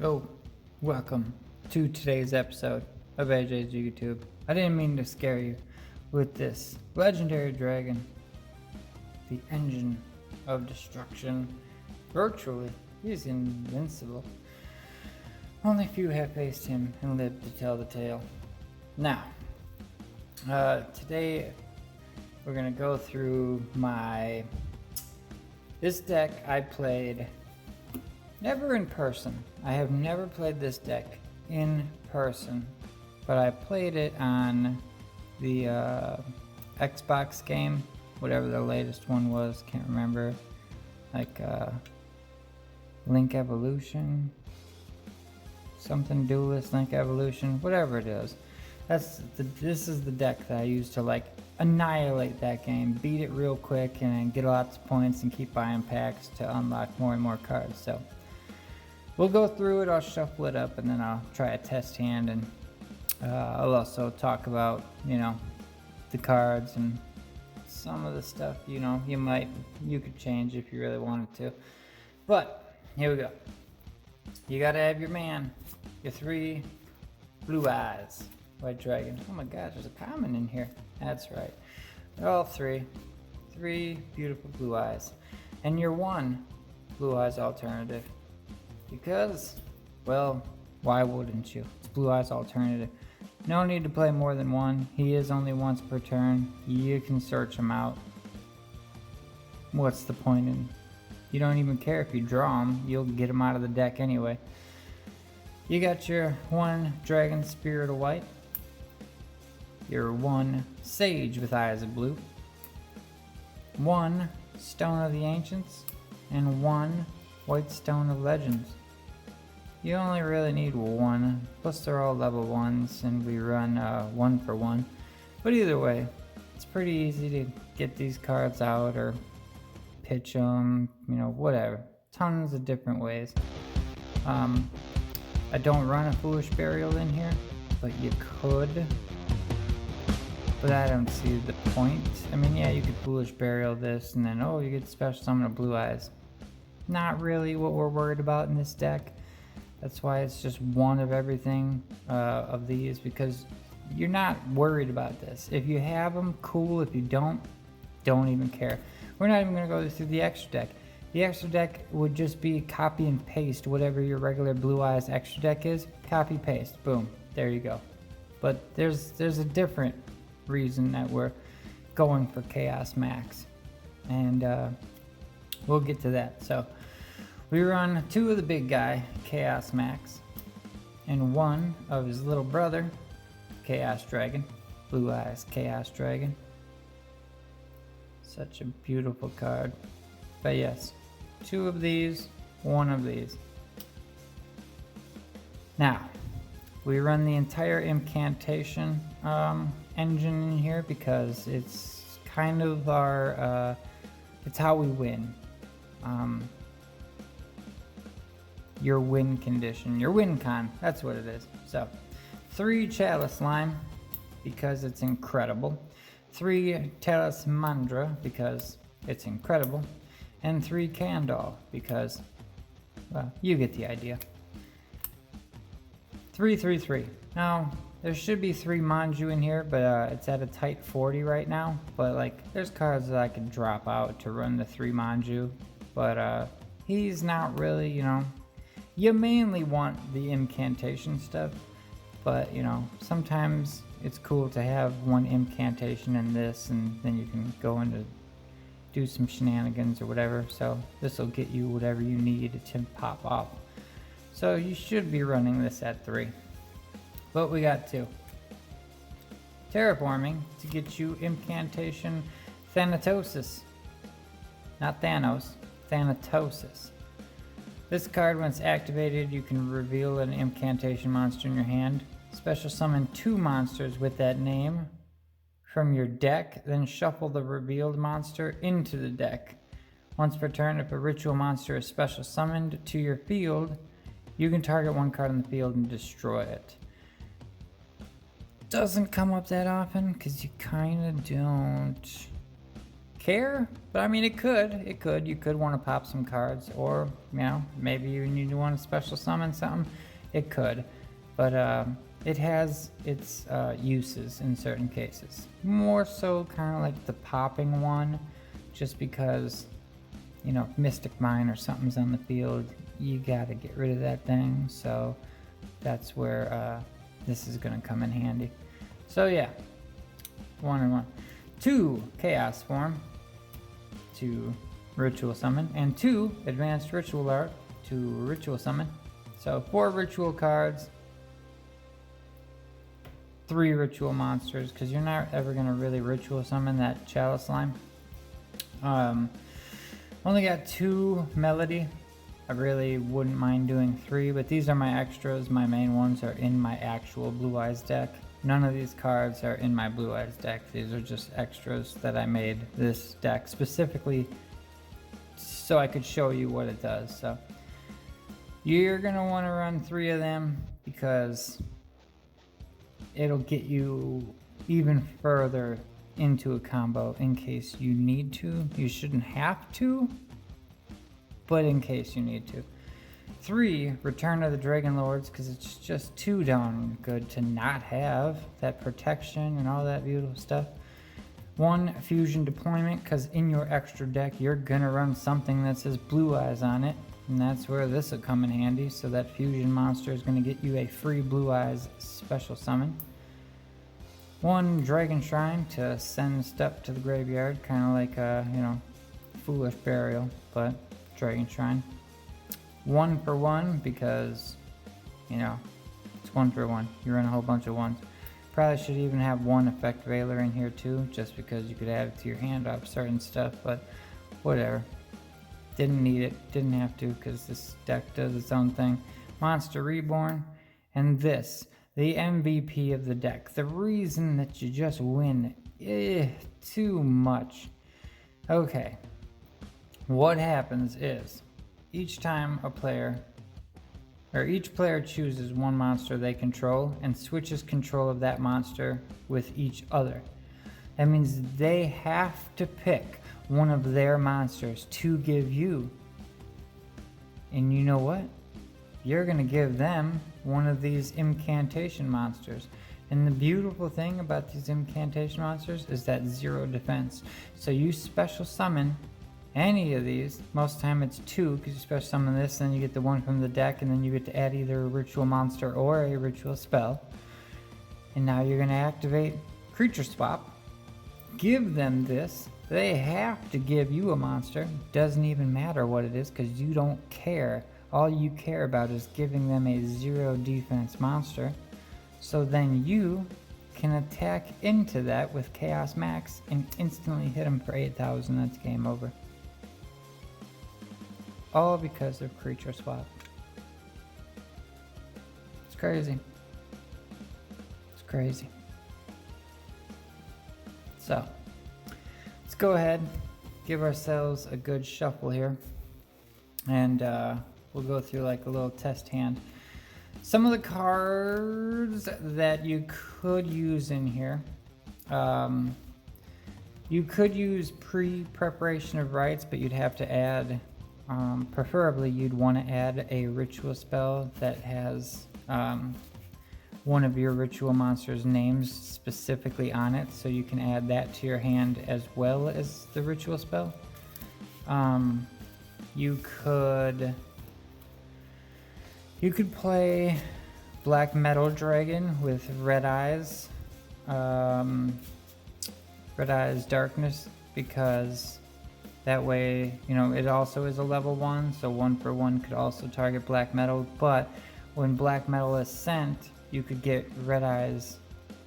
Oh, welcome to today's episode of AJ's YouTube. I didn't mean to scare you with this legendary dragon, the engine of destruction. Virtually, he's invincible. Only few have faced him and lived to tell the tale. Now, today we're gonna go through this deck I played. Never in person. I have never played this deck in person, but I played it on the Xbox game, whatever the latest one was, can't remember. Like Link Evolution, something Duelist Link Evolution, whatever it is. This is the deck that I used to like annihilate that game, beat it real quick, and then get lots of points and keep buying packs to unlock more and more cards. So we'll go through it, I'll shuffle it up, and then I'll try a test hand, and I'll also talk about, the cards and some of the stuff, you could change if you really wanted to. But, here we go. You gotta have your man, your 3 blue eyes, white dragon. Oh my gosh, there's a common in here. That's right. They're all 3 beautiful blue eyes. And your 1 blue eyes alternative. Because, well, why wouldn't you? It's Blue Eyes Alternative. No need to play more than 1. He is only once per turn. You can search him out. What's the point in? You don't even care if you draw him. You'll get him out of the deck anyway. You got your 1 Dragon Spirit of White. Your 1 Sage with Eyes of Blue. 1 Stone of the Ancients. And 1 White Stone of Legends. You only really need 1, plus they're all level 1s, and we run 1 for 1. But either way, it's pretty easy to get these cards out or pitch them, whatever. Tons of different ways. I don't run a Foolish Burial in here, but you could. But I don't see the point. I mean, yeah, you could Foolish Burial this, and then, you get Special Summon of Blue Eyes. Not really what we're worried about in this deck. That's why it's just 1 of everything of these, because you're not worried about this. If you have them, cool. If you don't even care. We're not even going to go through the extra deck. The extra deck would just be copy and paste whatever your regular Blue Eyes extra deck is. Copy, paste, boom, there you go. But there's a different reason that we're going for Chaos Max, and we'll get to that. So we run 2 of the big guy, Chaos Max, and 1 of his little brother, Chaos Dragon, Blue Eyes Chaos Dragon. Such a beautiful card. But yes, 2 of these, 1 of these. Now, we run the entire incantation engine in here because it's kind of our, it's how we win. Your win condition, your win con, that's what it is. So 3 Chalice Lime because it's incredible, 3 Talus Mandra because it's incredible, and 3 Candle because, well, you get the idea. 3. Now there should be 3 Manju in here, but it's at a tight 40 right now. But like, there's cards that I could drop out to run the 3 Manju, but he's not really, You mainly want the incantation stuff, but sometimes it's cool to have 1 incantation in this, and then you can go into do some shenanigans or whatever. So this will get you whatever you need to pop off. So you should be running this at 3, but we got 2. Terraforming to get you incantation Thanatosis, not Thanos, Thanatosis. This card, when it's activated, you can reveal an incantation monster in your hand. Special summon 2 monsters with that name from your deck, then shuffle the revealed monster into the deck. Once per turn, if a ritual monster is special summoned to your field, you can target 1 card on the field and destroy it. Doesn't come up that often, because you kind of don't care, but I mean, it could. You could want to pop some cards, or, you know, maybe you need to want to special summon something. It could, but it has its uses in certain cases. More so kind of like the popping one, just because, you know, Mystic Mine or something's on the field, you gotta get rid of that thing. So that's where this is gonna come in handy. So yeah, 1 and 1. 2 Chaos Form to Ritual Summon, and 2 Advanced Ritual Art to Ritual Summon. So 4 Ritual cards, 3 Ritual monsters, because you're not ever gonna really Ritual Summon that Chalice Slime. Only got 2 Melody. I really wouldn't mind doing 3, but these are my extras. My main ones are in my actual Blue Eyes deck. None of these cards are in my Blue Eyes deck. These are just extras that I made this deck specifically so I could show you what it does. So you're gonna want to run 3 of them because it'll get you even further into a combo in case you need to. You shouldn't have to, but in case you need to. 3 Return of the Dragon Lords, because it's just too darn good to not have that protection and all that beautiful stuff. 1 Fusion Deployment, because in your extra deck you're gonna run something that says Blue Eyes on it, and that's where this will come in handy. So that fusion monster is gonna get you a free Blue Eyes special summon. 1 Dragon Shrine to send stuff to the graveyard, kind of like a, you know, Foolish Burial, but Dragon Shrine. 1 for 1 because, you know, it's 1 for 1. You run a whole bunch of 1s. Probably should even have 1 Effect Veiler in here too, just because you could add it to your hand off certain stuff, but whatever. Didn't need it, didn't have to, because this deck does its own thing. Monster Reborn, and this, the MVP of the deck. The reason that you just win, too much. Okay, what happens is, each time a player, or each player chooses 1 monster they control and switches control of that monster with each other. That means they have to pick one of their monsters to give you. And you know what? You're gonna give them one of these incantation monsters. And the beautiful thing about these incantation monsters is that 0 defense. So you special summon any of these, most of the time it's 2, because you special summon this, then you get the 1 from the deck, and then you get to add either a ritual monster or a ritual spell. And now you're gonna activate Creature Swap, give them this, they have to give you a monster. Doesn't even matter what it is, because you don't care. All you care about is giving them a 0 defense monster. So then you can attack into that with Chaos Max and instantly hit them for 8,000. That's game over. All because of Creature Swap. It's crazy. It's crazy. So, let's go ahead, give ourselves a good shuffle here, and we'll go through like a little test hand. Some of the cards that you could use in here, you could use pre-preparation of rites, but you'd have to add, preferably you'd want to add a ritual spell that has one of your ritual monsters' names specifically on it, so you can add that to your hand as well as the ritual spell. You could play Black Metal Dragon with Red Eyes, Red Eyes Darkness, because that way, you know, it also is a level 1, so 1 for 1 could also target Black Metal, but when Black Metal is sent, you could get Red Eyes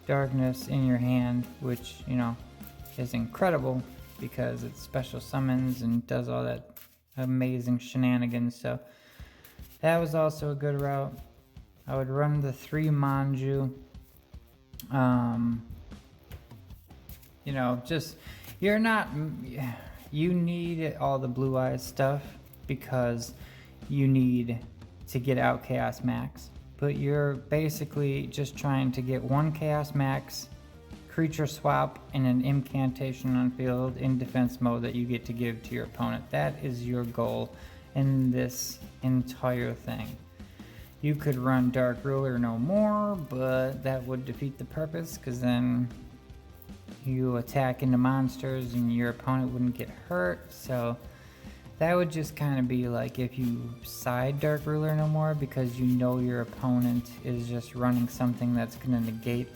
Darkness in your hand, which, you know, is incredible because it special summons and does all that amazing shenanigans. So that was also a good route. I would run the 3 Manju. You know, just, you need all the Blue Eyes stuff because you need to get out Chaos Max. But you're basically just trying to get 1 Chaos Max creature swap and an incantation on field in defense mode that you get to give to your opponent. That is your goal in this entire thing. You could run Dark Ruler no more, but that would defeat the purpose, because then you attack into monsters and your opponent wouldn't get hurt. So that would just kind of be like if you side Dark Ruler no more, because you know your opponent is just running something that's going to negate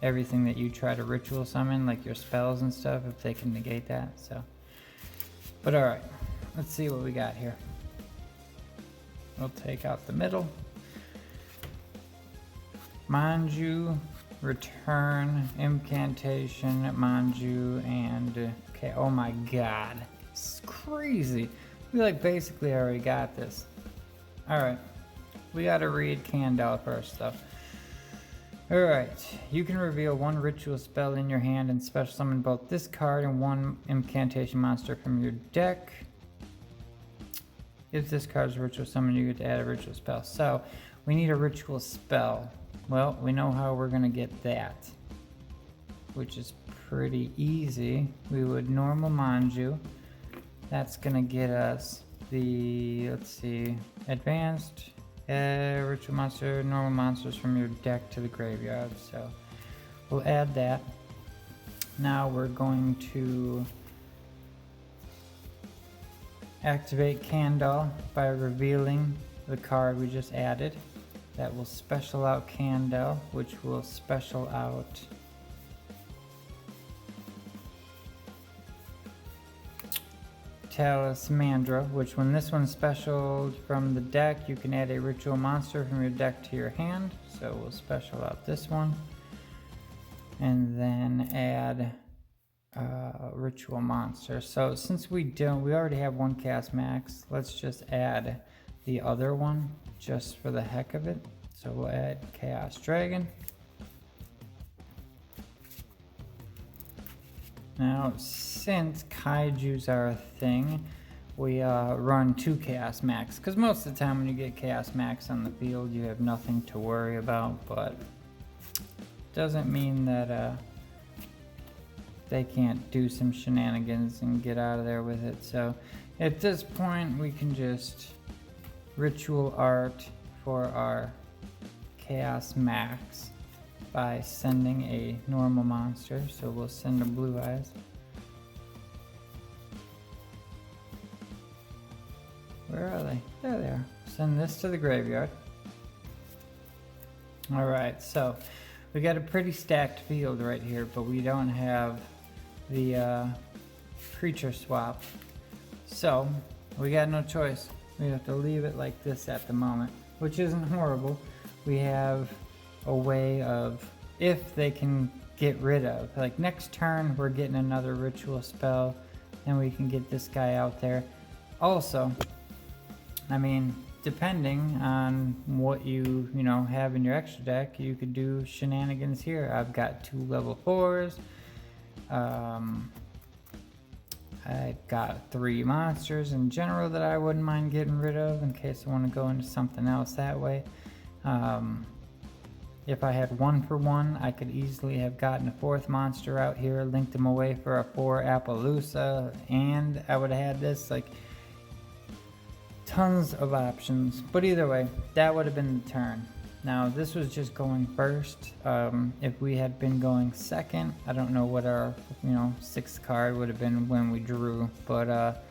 everything that you try to ritual summon, like your spells and stuff, if they can negate that. So, but alright, let's see what we got here. We'll take out the middle. Manju, return, incantation, Manju, and okay, oh my god, it's crazy. We like basically already got this. Alright, we gotta read Candle first though. Alright, you can reveal one ritual spell in your hand and special summon both this card and one incantation monster from your deck. If this card is a ritual summon, you get to add a ritual spell. So, we need a ritual spell. Well, we know how we're going to get that, which is pretty easy. We would normal Manju. That's going to get us the, let's see, advanced ritual monster, normal monsters from your deck to the graveyard. So we'll add that. Now we're going to activate Candle by revealing the card we just added. That will special out Candle, which will special out Talismandra, which when this one's specialed from the deck, you can add a ritual monster from your deck to your hand. So we'll special out this one. And then add ritual monster. So since we already have one cast max, let's just add the other one just for the heck of it. So we'll add Chaos Dragon. Now, since Kaiju's are a thing, we run 2 Chaos Max, because most of the time when you get Chaos Max on the field, you have nothing to worry about, but doesn't mean that they can't do some shenanigans and get out of there with it. So at this point, we can just ritual art for our Chaos Max by sending a normal monster. So we'll send a Blue Eyes. Where are they? There they are. Send this to the graveyard. Alright, so we got a pretty stacked field right here, but we don't have the creature swap. So we got no choice. We have to leave it like this at the moment, which isn't horrible. We have a way of, if they can get rid of, like next turn we're getting another ritual spell and we can get this guy out there. Also, I mean, depending on what you have in your extra deck, you could do shenanigans here. I've got 2 level 4s. I've got 3 monsters in general that I wouldn't mind getting rid of in case I want to go into something else that way. If I had 1 for 1, I could easily have gotten a 4th monster out here, linked them away for a 4 Appaloosa, and I would have had this, like, tons of options. But either way, that would have been the turn. Now, this was just going first. If we had been going second, I don't know what our 6th card would have been when we drew, but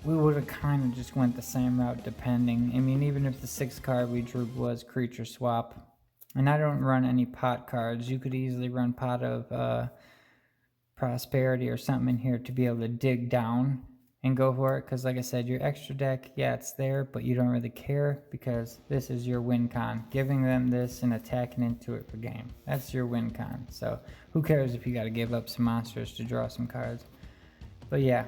we would have kind of just went the same route depending. I mean, even if the 6th card we drew was creature swap, and I don't run any pot cards, you could easily run Pot of Prosperity or something in here to be able to dig down and go for it, because like I said, your extra deck, yeah, it's there, but you don't really care because this is your win con. Giving them this and attacking into it for game. That's your win con. So who cares if you got to give up some monsters to draw some cards. But yeah,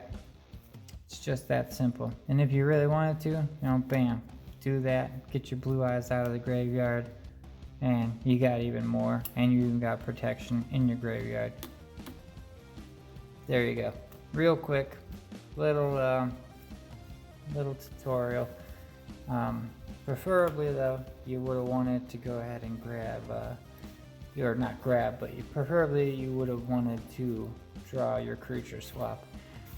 it's just that simple. And if you really wanted to, bam, do that. Get your Blue Eyes out of the graveyard and you got even more. And you even got protection in your graveyard. There you go. Real quick. Little tutorial. Preferably though, you would have wanted to go ahead and grab or not grab, but preferably you would have wanted to draw your creature swap.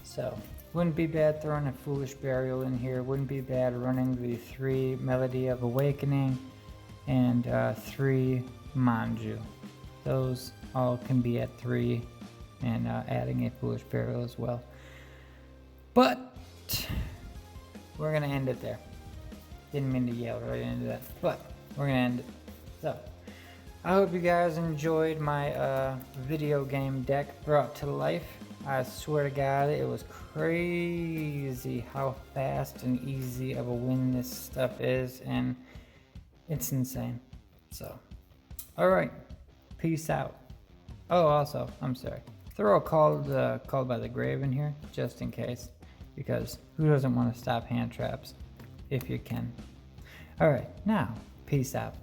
So wouldn't be bad throwing a Foolish Burial in here, wouldn't be bad running the 3 Melody of Awakening and 3 Manju. Those all can be at 3, and adding a Foolish Burial as well. But we're gonna end it there. Didn't mean to yell right into that, but we're gonna end it. So I hope you guys enjoyed my video game deck brought to life. I swear to God, it was crazy how fast and easy of a win this stuff is, and it's insane. So, alright, peace out. Oh, also, I'm sorry. Throw a Called by the Grave in here, just in case, because who doesn't want to stop hand traps if you can? Alright, now, peace out.